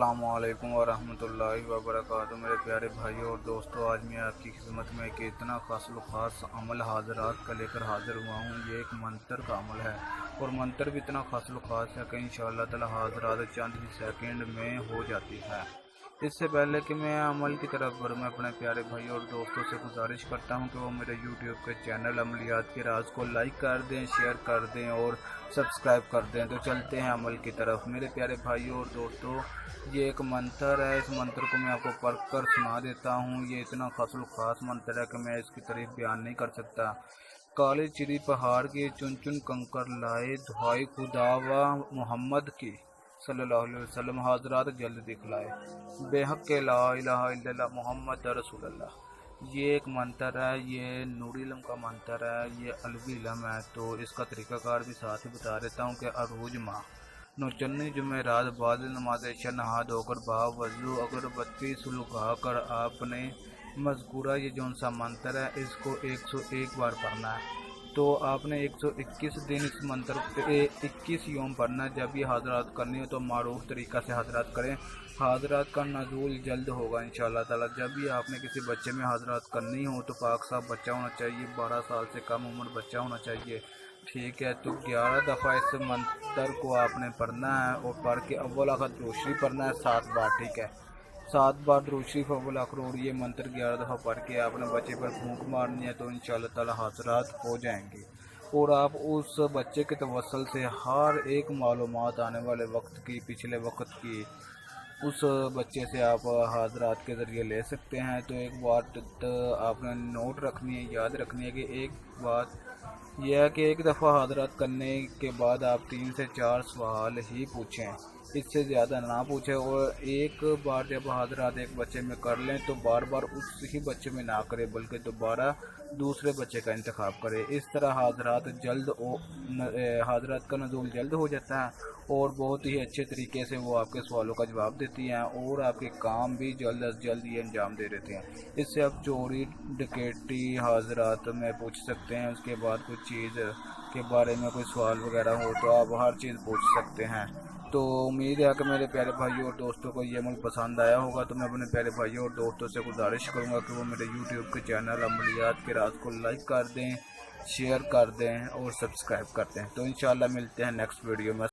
अस्सलामु अलैकुम वरहमतुल्लाहि वबरकातुहू। मेरे प्यारे भाइयों और दोस्तों, आज मैं आपकी खिदमत में एक इतना खास अमल हाज़रात का लेकर हाज़िर हुआ हूँ। ये एक मंतर का अमल है और मंतर भी इतना खास है कि इंशाअल्लाह ताला हाज़रात चंद ही सेकंड में हो जाती है। इससे पहले कि मैं अमल की तरफ बढ़ूँ, मैं अपने प्यारे भाई और दोस्तों से गुजारिश करता हूं कि वो मेरे यूट्यूब के चैनल अमलियात के राज को लाइक कर दें, शेयर कर दें और सब्सक्राइब कर दें। तो चलते हैं अमल की तरफ। मेरे प्यारे भाइयों और दोस्तों, ये एक मंत्र है। इस मंत्र को मैं आपको पढ़ कर सुना देता हूँ। ये इतना खास मंत्र है कि मैं इसकी तारीफ बयान नहीं कर सकता। काली चिड़ी पहाड़ की चुन चुन कंकर लाए, दुहाई खुदा व मोहम्मद की सल्लल्लाहु अलैहि वसल्लम, हाजरात जल्द दिखलाए, बेहक के ला इलाहा इल्लल्लाह मुहम्मद रसूलुल्लाह। ये एक मंत्र है, ये नूरी इल्म का मंत्र है, ये अलवी इल्म है। तो इसका तरीक़ाकार भी साथ ही बता देता हूँ कि अरूज माह नौचन्नी जुमेरात बाद नमाज इशा नहा धोकर बावजू अगरबत्ती सुलगा कर आपने मज़कूरा ये जौन सा मंत्र है इसको 101 बार पढ़ना है। तो आपने 121 दिन इस मंत्र पे 21 योम पढ़ना है। जब ये हाज़रात करनी हो तो मारूफ तरीक़ा से हाज़रात करें। हाज़रात का नज़ूल जल्द होगा इंशाअल्लाह ताला। जब भी आपने किसी बच्चे में हाज़रात करनी हो तो पाक साहब बच्चा होना चाहिए, 12 साल से कम उम्र बच्चा होना चाहिए, ठीक है। तो 11 दफ़ा इस मंत्र को आपने पढ़ना है और पढ़ के अव्वल आखिर दूसरी पढ़ना है 7 बार, ठीक है। 7 बार दूसरी अव्वल आखिर और ये मंत्र 11 दफ़ा पढ़ के आपने बच्चे पर फूंक मारनी है। तो इंशाअल्लाह ताला हाज़रात हो जाएंगे और आप उस बच्चे के तवस्सुल से हर एक मालूमात आने वाले वक्त की, पिछले वक्त की, उस बच्चे से आप हाज़रात के ज़रिए ले सकते हैं। तो एक बात आपने नोट रखनी है, याद रखनी है कि एक बात यह है कि एक दफ़ा हाज़रात करने के बाद आप 3 से 4 सवाल ही पूछें, इससे ज़्यादा ना पूछें। और एक बार जब हाज़रात एक बच्चे में कर लें तो बार बार उस ही बच्चे में ना करें, बल्कि दोबारा दूसरे बच्चे का इंतखाब करें। इस तरह हाज़रात का नज़ूल जल्द हो जाता है और बहुत ही अच्छे तरीके से वो आपके सवालों का जवाब देती हैं और आपके काम भी जल्द अज जल्द ये अंजाम दे देते हैं। इससे आप चोरी डकैती हाज़रात में पूछ सकते हैं। उसके बाद कुछ चीज़ के बारे में कोई सवाल वगैरह हो तो आप हर चीज़ पूछ सकते हैं। तो उम्मीद है कि मेरे प्यारे भाइयों और दोस्तों को ये अमल पसंद आया होगा। तो मैं अपने प्यारे भाइयों और दोस्तों से गुजारिश करूँगा कि वो मेरे यूट्यूब के चैनल अमलियात के राज को लाइक कर दें, शेयर कर दें और सब्सक्राइब कर दें। तो इंशाअल्लाह मिलते हैं नेक्स्ट वीडियो में।